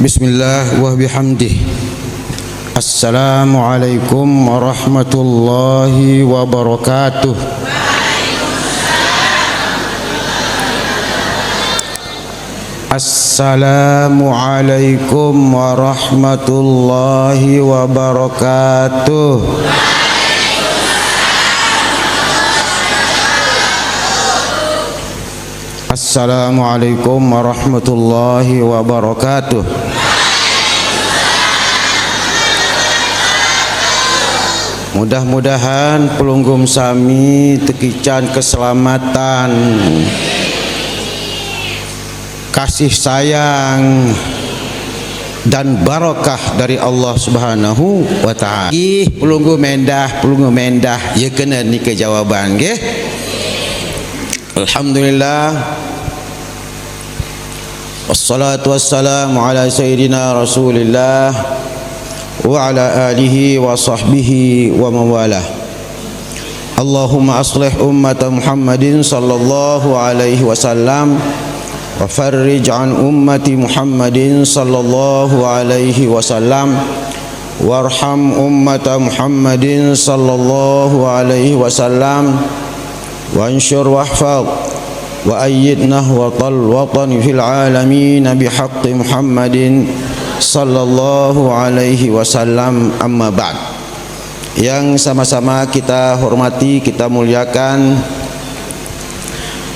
Bismillah wa bihamdih. Assalamualaikum warahmatullahi wabarakatuh. Assalamualaikum warahmatullahi wabarakatuh. Assalamualaikum warahmatullahi wabarakatuh. Mudah-mudahan pelunggum sami tekican keselamatan, kasih sayang dan barakah dari Allah Subhanahu wa taala. Pelunggu mendah ya kena ni ke jawaban nggih. Alhamdulillah. Wassalatu wassalamu ala sayyidina Rasulillah wa ala alihi wa sahbihi wa mawalah. Allahumma aslih ummata Muhammadin sallallahu alaihi wasallam wa farrij an ummati Muhammadin sallallahu alaihi wasallam warham ummata Muhammadin sallallahu alaihi wasallam وانشر واحفظ وأيد نهضة الوطن في العالمين بحق محمد صلى الله عليه وسلم. أما بعد, yang sama-sama kita hormati, kita muliakan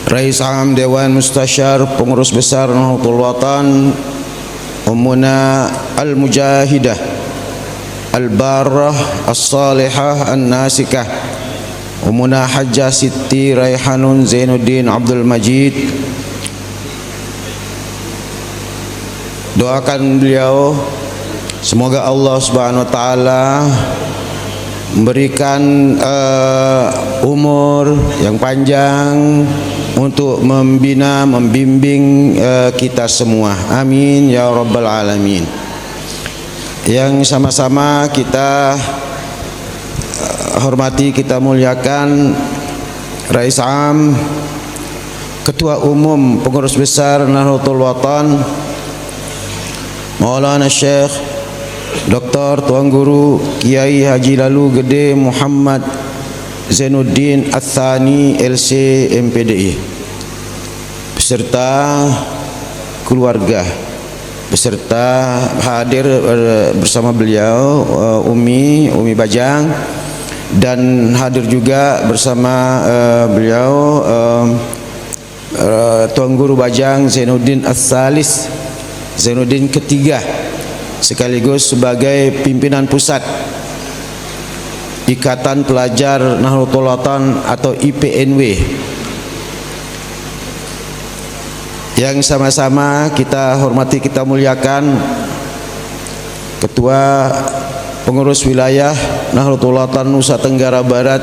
Rais Am Dewan Mustasyar Pengurus Besar Nahdlatul Watan Ummuna Al-Mujahidah Al-Barrah As-Salihah An-Nasikah Ummuna Hajjah Siti Raihanun Zainuddin Abdul Majid. Doakan beliau semoga Allah Subhanahu wa taala memberikan umur yang panjang untuk membina, membimbing kita semua. Amin ya rabbal alamin. Yang sama-sama kita hormati, kita muliakan Rais Am, Ketua Umum Pengurus Besar Nahdlatul Watan Maulana Syekh Dr. Tuan Guru Kiai Haji Lalu Gede Muhammad Zainuddin Ats-Tsani LC MPDI beserta keluarga, beserta hadir bersama beliau Umi Bajang, dan hadir juga bersama beliau Tuan Guru Bajang Zainuddin Ats-Tsalis, Zainuddin ketiga, sekaligus sebagai pimpinan pusat Ikatan Pelajar Nahdlatul Watan atau IPNW, yang sama-sama kita hormati, kita muliakan Ketua Pengurus Wilayah Nahdlatul Watan Nusa Tenggara Barat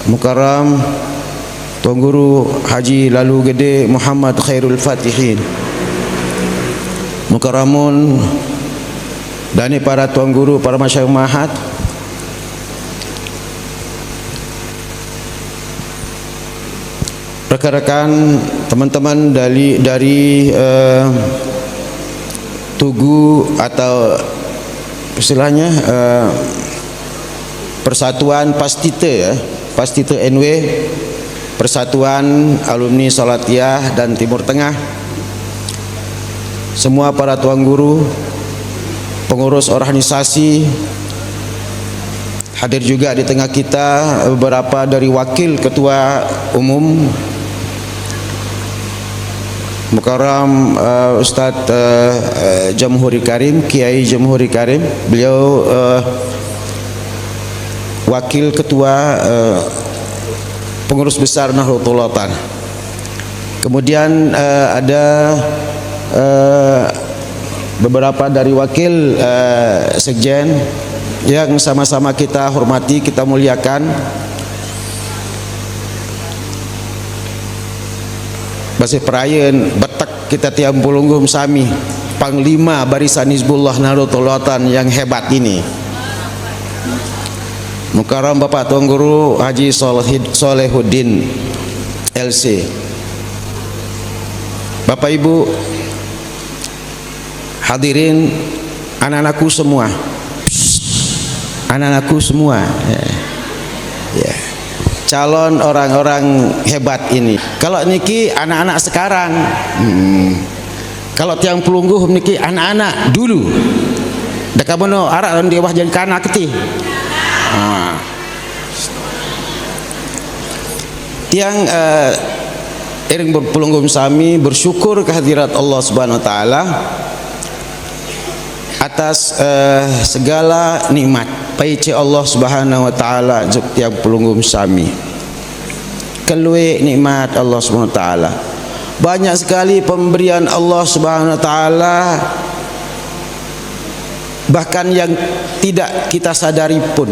Mukarram Tuan Guru Haji Lalu Gede Muhammad Khairul Fatihin Mukarramun, dan para Tuan Guru, para masyayikh mahat, rekan-rekan, teman-teman dari Tugu atau istilahnya Persatuan Pastite Pastite NW, Persatuan Alumni Salatiyah dan Timur Tengah, semua para tuan guru, pengurus organisasi, hadir juga di tengah kita beberapa dari wakil ketua umum Mukarram Ustadz Jamhuri Karim, Kiai Jamhuri Karim, beliau wakil ketua pengurus besar Nahdlatul Watan. Kemudian ada beberapa dari wakil sekjen yang sama-sama kita hormati, kita muliakan. Basih perayaan betak kita tiang pulunggum sami Panglima Barisan Hizbullah Nahdlatul Watan yang hebat ini, Mukarram Bapak Tuan Guru Haji Solehuddin LC. Bapak Ibu Hadirin anak-anakku semua, anak-anakku semua, ya. Calon orang-orang hebat ini. Kalau niki anak-anak sekarang, kalau tiang pelungguh niki anak-anak dulu. Dekat mana arak dan dia jadi kanak keti. Tiang iring berpelungguh sami bersyukur kehadirat Allah Subhanahu Wa Taala atas segala nikmat paice Allah Subhanahu Wa Taala juk tiang pelungguh sami. Kelue nikmat Allah Subhanahu Wa Taala. Banyak sekali pemberian Allah Subhanahu Wa Taala, bahkan yang tidak kita sadari pun.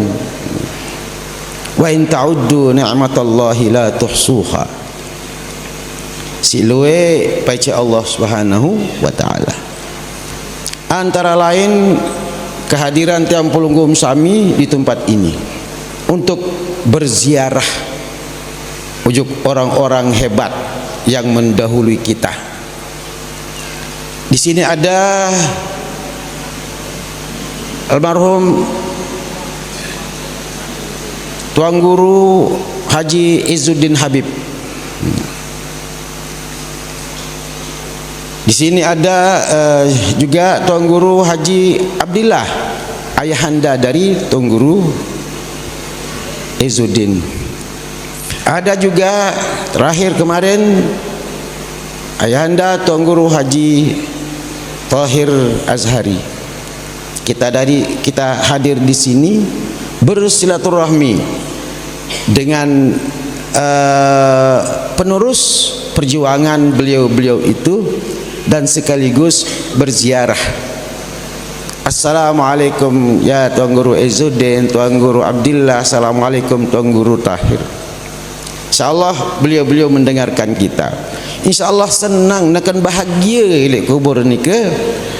Wa in ta'uddu ni'matallahi la tuhsuha. Silue paice Allah Subhanahu Wa Taala. Antara lain kehadiran tiang pelungguh sami di tempat ini untuk berziarah ujuk orang-orang hebat yang mendahului kita. Di sini ada almarhum Tuan Guru Haji Izzuddin Habib. Di sini ada juga Tuan Guru Haji Abdillah, ayahanda dari Tuan Guru Izzuddin. Ada juga terakhir kemarin ayahanda Tuan Guru Haji Tahir Azhari. Kita hadir di sini bersilaturahmi dengan penerus perjuangan beliau-beliau itu dan sekaligus berziarah. Assalamualaikum ya Tuan Guru Izzuddin, Tuan Guru Abdillah, assalamualaikum Tuan Guru Tahir. InsyaAllah beliau-beliau mendengarkan kita. InsyaAllah senang, nakan bahagia ilik kubur ni ke.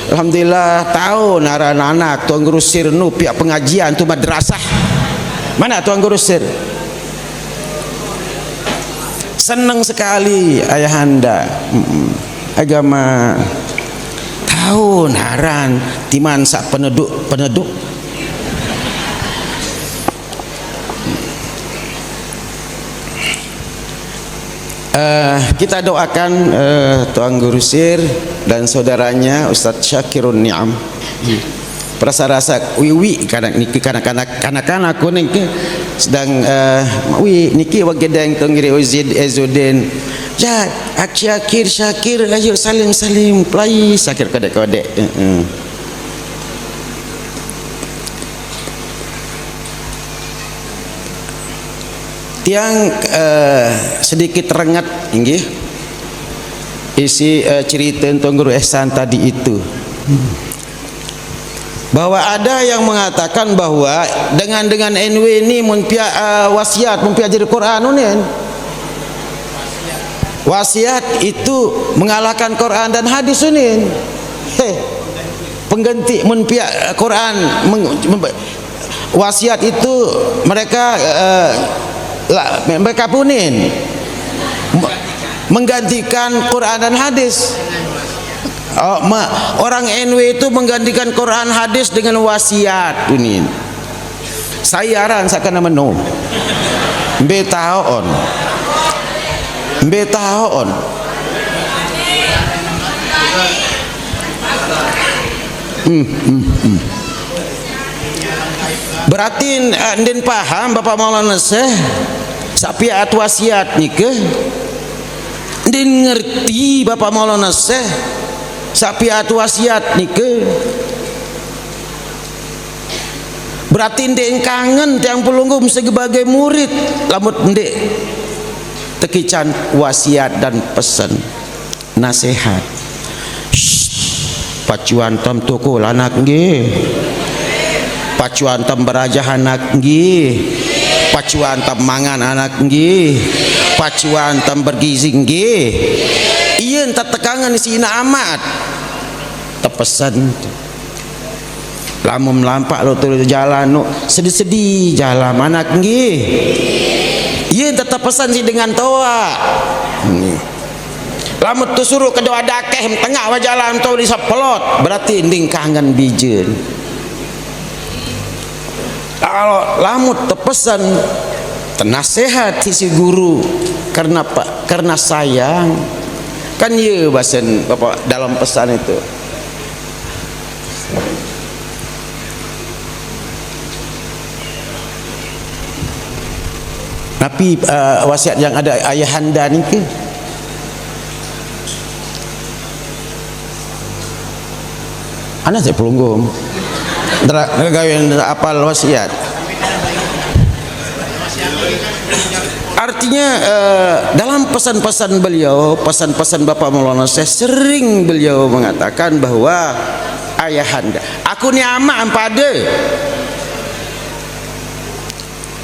Alhamdulillah tahu anak-anak Tuan Guru Sir nu pihak pengajian tu madrasah. Mana Tuan Guru Sir? Senang sekali ayahanda. Agama tahun haran timan sak penduduk kita doakan Tuan Guru Sir dan saudaranya Ustaz Syakirun Ni'am. Perasa-rasa wiwi kanak-kanak kuning ke sedang wi niki wagedang Tuan Guru Izzuddin. Ja, ak Syakir ayo salim play Syakir kodek-kodek. Tiang sedikit rengat inggih isi cerita Tuan Guru Ehsan tadi itu, bahwa ada yang mengatakan bahwa dengan NW ini wasiat jadi Quran unin. Wasiat itu mengalahkan Quran dan hadis unin. Pengganti pihak Quran wasiat itu mereka punin menggantikan Quran dan hadis. Orang NW itu menggantikan Quran hadis dengan wasiat ini. Saya aran sakana meno betaon berarti ndin paham Bapak Maulana Syekh sapiat wasiat nike ndin ngerti Bapak Maulana Syekh sapiat wasiat nike berarti ndek kangen tiang pelunggum sebagai murid lamut ndek tekican wasiat dan pesan nasihat. Pacuan tam toko anak nggih, pacuan tam beraja anak nggih, pacuan tam mangan anak nggih, pacuan tam bergizi nggih. Iya entar tekangan sina amat tepesan lamun melampak lo turun jalan no sedih-sedih jalan anak nggih. Iya tetap pesan sih dengan toa. Lamun tu suruh kedua dakeh tengah jalan tu di sepelot, berarti ending kangen bijen. Kalau lamut terpesan tenasehat si guru karena apa? Karena sayang. Kan ya bahasan Bapak dalam pesan itu. Tapi wasiat yang ada ayahanda ni ke? Anak saya pelunggum. Gawin apal wasiat. Artinya dalam pesan-pesan beliau, pesan-pesan Bapak Maulana saya sering beliau mengatakan bahwa ayahanda, aku ni amak pada.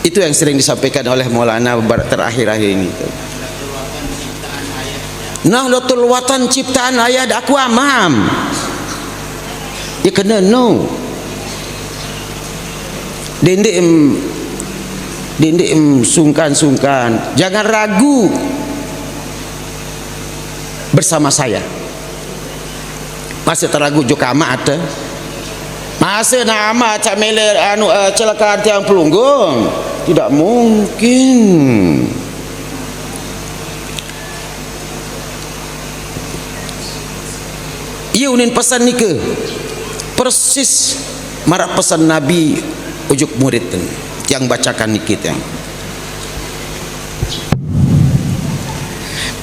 Itu yang sering disampaikan oleh Maulana terakhir-akhir ini. Nahdlatul Watan ciptaan ayah aku amam. Ya kena no. Dendek sungkan-sungkan, jangan ragu bersama saya. Masih teragu juga amat ada. Masih nak amat cak meler celakaan tiang pelunggung. Tidak mungkin. Ia unin pesan ni ke? Persis marah pesan Nabi ujuk murid yang bacakan ni kita.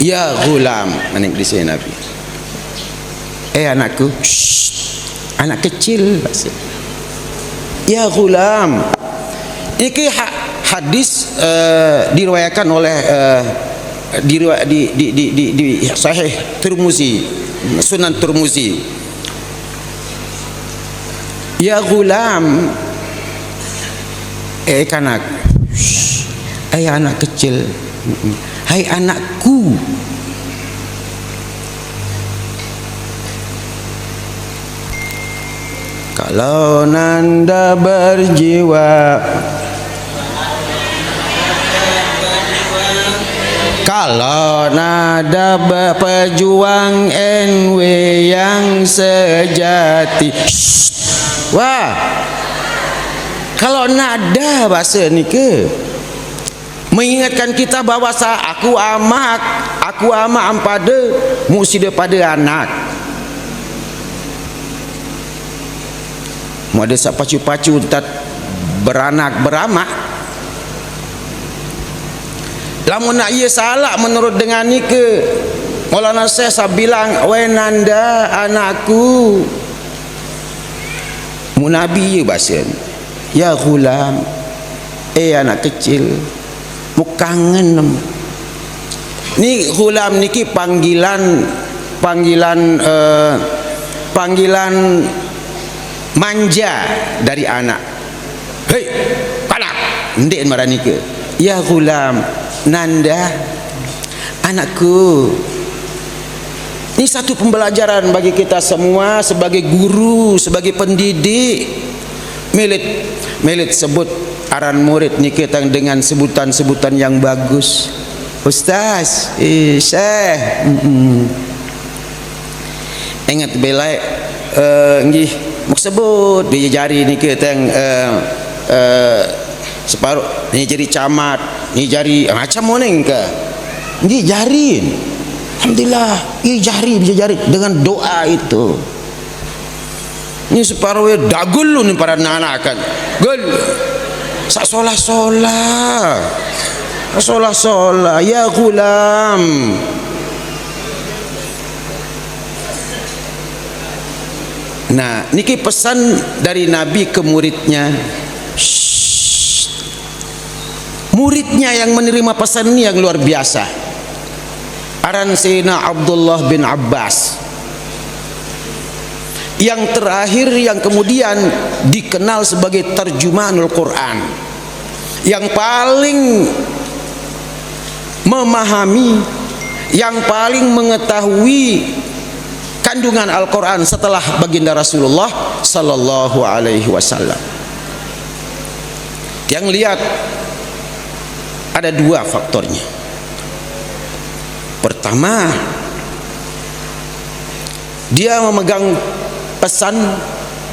Ya gulam, manik di sini Nabi. Anakku, anak kecil. Ya gulam. Ini hadis diriwayatkan oleh di Sahih Tirmizi, Sunan Tirmizi. Ya gulam, kanak, anak kecil, hai anakku. Kalau nanda berjiwa, kalau nada pejuang NW yang sejati. Wah, kalau nada bahasa ni ke mengingatkan kita bahawa aku amak pada musida pada anak. Mau ada sak pacu-pacu tat beranak beramak. Lamun nak ia salah menurut dengan ni ke Maulana saya bilang, weh nanda anakku. Munabi ya bahasa ya gulam, anak kecil mukangen. Ni gulam niki panggilan manja dari anak. Hei kanak ndek marani ke ya gulam, nanda anakku. Ini satu pembelajaran bagi kita semua sebagai guru, sebagai pendidik. Milit sebut aran murid ni kita dengan sebutan-sebutan yang bagus. Ustaz, Syekh. Ingat belai nggih mau sebut dia jari ni kita yang separuh ni jadi camat, ni jari macam mana ke? Nggih jari. Alhamdulillah, jari bisa jari dengan doa itu. Ini separuh dagul lu ni para anak-anak kan. Gul. Sak solah-solah. Solah-solah ya gulam. Nah, niki pesan dari Nabi ke muridnya. Muridnya yang menerima pesan ini yang luar biasa. Aran Sayyidina Abdullah bin Abbas. Yang terakhir yang kemudian dikenal sebagai terjemahanul Quran. Yang paling memahami, yang paling mengetahui kandungan Al-Quran setelah baginda Rasulullah sallallahu alaihi wasallam. Yang lihat ada dua faktornya. Pertama, Dia memegang pesan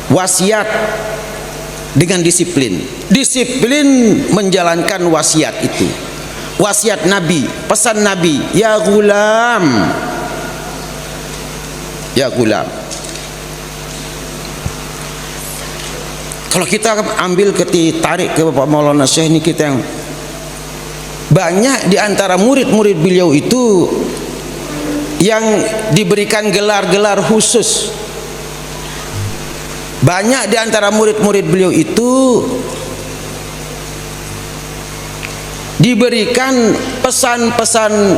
wasiat dengan disiplin. Disiplin menjalankan wasiat itu. Wasiat Nabi, pesan Nabi, ya gulam, ya gulam. Kalau kita ambil tarik ke Bapak Maulana Syekh ini, kita yang banyak di antara murid-murid beliau itu yang diberikan gelar-gelar khusus. Banyak di antara murid-murid beliau itu diberikan pesan-pesan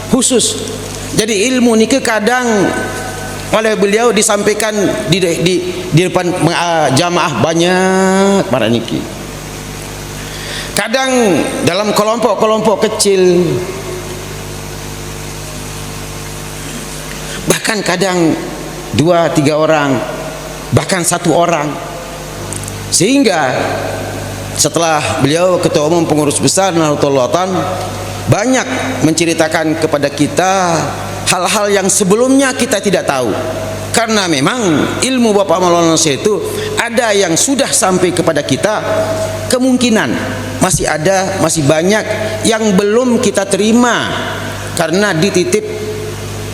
khusus. Jadi ilmu ni kadang oleh beliau disampaikan di depan jamaah banyak para niki. Kadang dalam kelompok-kelompok kecil, bahkan kadang 2-3 orang, bahkan 1 orang. Sehingga setelah beliau ketua umum pengurus besar Nahdlatul Ulama banyak menceritakan kepada kita hal-hal yang sebelumnya kita tidak tahu. Karena memang ilmu Bapak Maulana Syekh itu ada yang sudah sampai kepada kita, kemungkinan masih ada, masih banyak yang belum kita terima karena dititip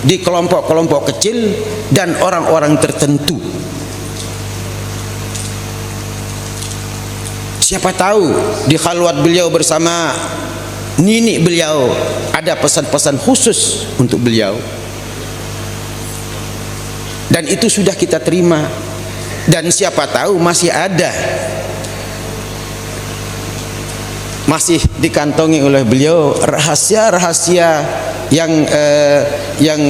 di kelompok-kelompok kecil dan orang-orang tertentu. Siapa tahu di khalwat beliau bersama nini beliau ada pesan-pesan khusus untuk beliau, dan itu sudah kita terima. Dan siapa tahu masih ada, masih dikantongi oleh beliau rahasia-rahasia yang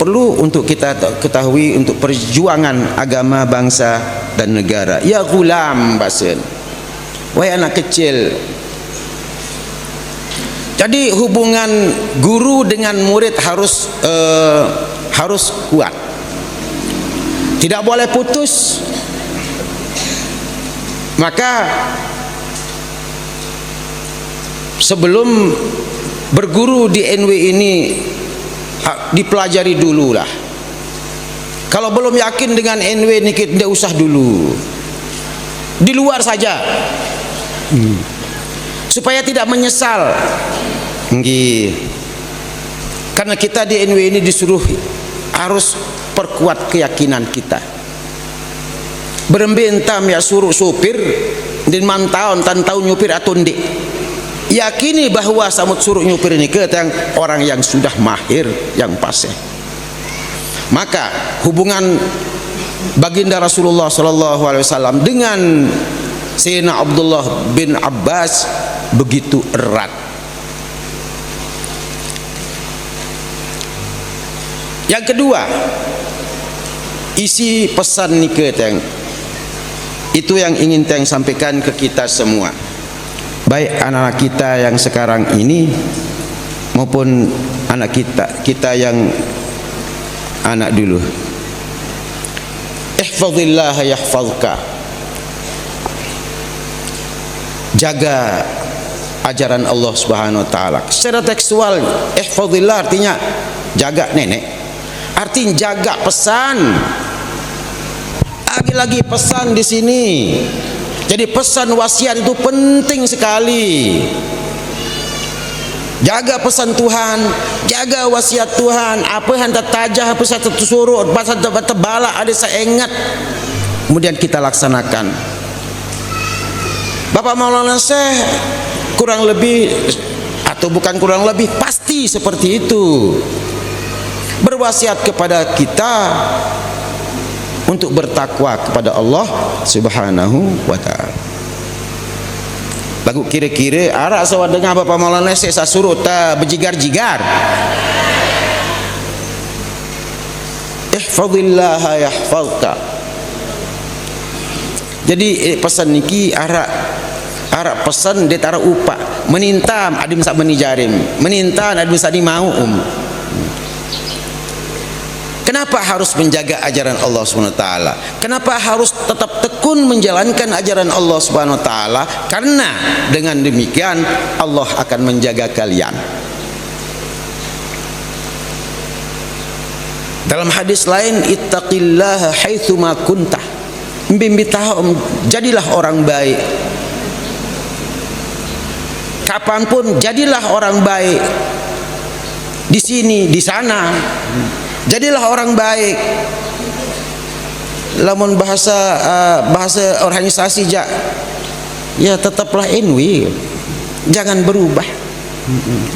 perlu untuk kita ketahui untuk perjuangan agama, bangsa dan negara. Ya gulam basen, wahai anak kecil. Jadi hubungan guru dengan murid harus kuat, tidak boleh putus. Maka sebelum berguru di NW ini dipelajari dululah. Kalau belum yakin dengan NW ini, tidak usah dulu, di luar saja, supaya tidak menyesal. Karena kita di NW ini disuruh harus perkuat keyakinan kita. Berembentam ya suruh supir dan mantau tan tahu nyupir atau ndik. Yakini bahwa samut suruh nyupir ini yang orang yang sudah mahir, yang fasih. Maka hubungan baginda Rasulullah SAW dengan Sayyidina Abdullah bin Abbas begitu erat. Yang kedua, isi pesan nikah teng itu yang ingin teng sampaikan ke kita semua, baik anak-anak kita yang sekarang ini maupun anak kita yang anak dulu. Ihfazillah yahfazka. Jaga ajaran Allah Subhanahu wa taala. Secara tekstual ihfazillah artinya jaga nenek. Artinya jaga pesan. Lagi-lagi pesan di sini. Jadi pesan wasiat itu penting sekali. Jaga pesan Tuhan, jaga wasiat Tuhan. Apa yang tertajah, apa yang tersuruh, apa yang terbalak, ada saya ingat, kemudian kita laksanakan. Bapak Maulana Syekh kurang lebih, atau bukan kurang lebih, pasti seperti itu, berwasiat kepada kita untuk bertakwa kepada Allah Subhanahu wa ta'ala. Lagu kira-kira arak sawat dengan Bapak Maulana Syekh saya suruh tak berjigar-jigar. Ihfazillah yahfazka. Jadi pesan niki arak pesan dia taruh upah menintam adim sak menijarim, menintam adim sak mau Kenapa harus menjaga ajaran Allah Subhanahu wa taala? Kenapa harus tetap tekun menjalankan ajaran Allah Subhanahu wa taala? Karena dengan demikian Allah akan menjaga kalian. Dalam hadis lain, ittaqillaha haitsu ma kuntah. Jadilah orang baik. Kapanpun jadilah orang baik. Di sini, di sana. Jadilah orang baik. Lamun bahasa organisasi ya tetaplah NW. Jangan berubah.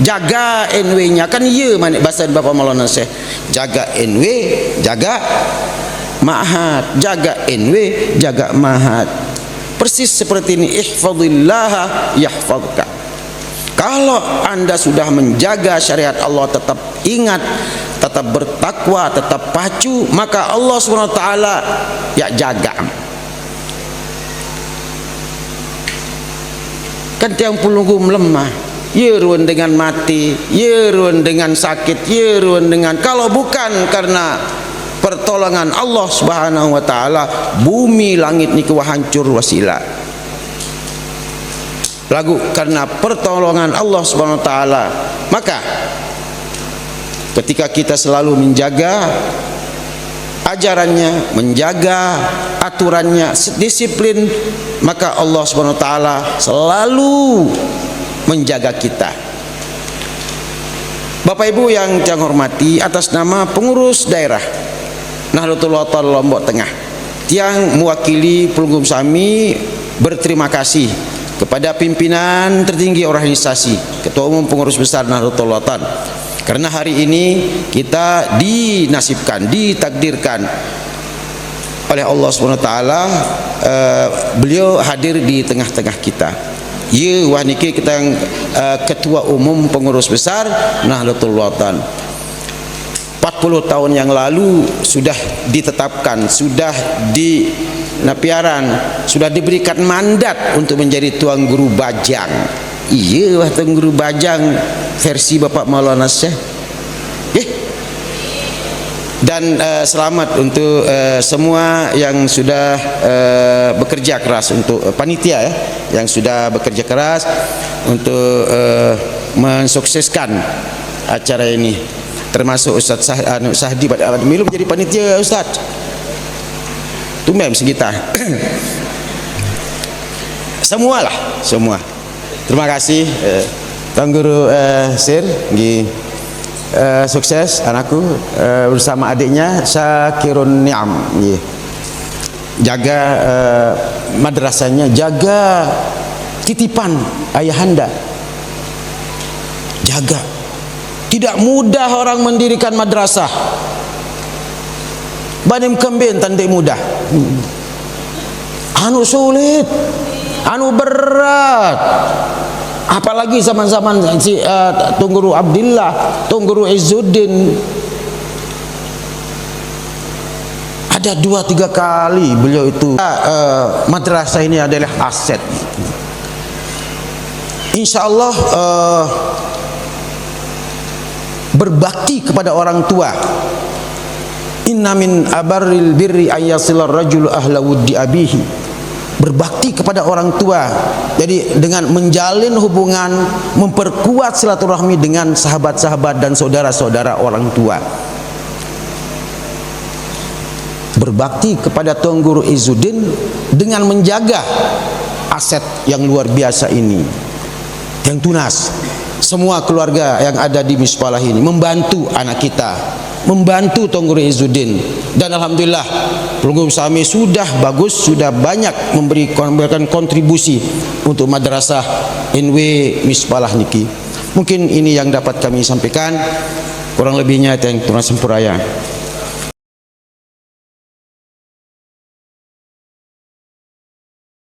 Jaga NW-nya kan iya manik bahasa Bapak Maulana Syekh. Jaga NW, jaga ma'had. Jaga NW, jaga ma'had. Persis seperti ini, ihfazillaha yahfazka. Kalau Anda sudah menjaga syariat Allah, tetap ingat, tetap bertakwa, tetap pacu, maka Allah SWT ya jaga. Kan tiang pulunggu melemah, yeruan dengan mati, yeruan dengan sakit, yeruan dengan, kalau bukan karena pertolongan Allah Subhanahu wa taala, bumi langit ni kuah hancur wasila. Lagu karena pertolongan Allah Subhanahu wa taala, maka ketika kita selalu menjaga ajarannya, menjaga aturannya, disiplin, maka Allah Subhanahu wa taala selalu menjaga kita. Bapak Ibu yang saya hormati, atas nama pengurus daerah Nahdlatul Ulama Lombok Tengah, tiang mewakili Pelunggung Sami berterima kasih kepada pimpinan tertinggi organisasi, Ketua Umum Pengurus Besar Nahdlatul Ulama, karena hari ini kita dinasibkan, ditakdirkan oleh Allah SWT, beliau hadir di tengah-tengah kita. Ya, wah niki kita Ketua Umum Pengurus Besar Nahdlatul Ulama. 40 tahun yang lalu sudah ditetapkan, sudah di napiaran, sudah diberikan mandat untuk menjadi tuan guru bajang. Iya, wah tuan guru bajang versi Bapak Maulana Syekh. Dan selamat untuk semua yang sudah bekerja keras, untuk panitia ya, yang sudah bekerja keras untuk mensukseskan acara ini, termasuk Ustaz Sahdi Milu menjadi panitia Ustaz. Tumben segitar. Semualah, semua. Terima kasih Tuan Guru Sir, sukses anakku bersama adiknya Syakirun Ni'am. Jaga madrasahnya, jaga titipan ayahanda, jaga. Tidak mudah orang mendirikan madrasah. Banim kembin tandai mudah. Anu sulit, anu berat. Apalagi zaman-zaman si Tuan Guru Abdillah, Tuan Guru Izzuddin. Ada 2-3 kali beliau itu madrasah ini adalah aset. Insya Allah berbakti kepada orang tua. Inna min abarril birri ayyasilar rajulu ahla wuddi abihi. Berbakti kepada orang tua, jadi dengan menjalin hubungan, memperkuat silaturahmi dengan sahabat-sahabat dan saudara-saudara orang tua. Berbakti kepada Tuan Guru Izzuddin dengan menjaga aset yang luar biasa ini, yang tunas. Semua keluarga yang ada di Mispalah ini membantu anak kita, membantu Tuan Guru Izzuddin, dan alhamdulillah Pelunggung Sami sudah bagus, sudah banyak memberikan kontribusi untuk madrasah NW Mispalah niki. Mungkin ini yang dapat kami sampaikan, kurang lebihnya yang turun sampuraya.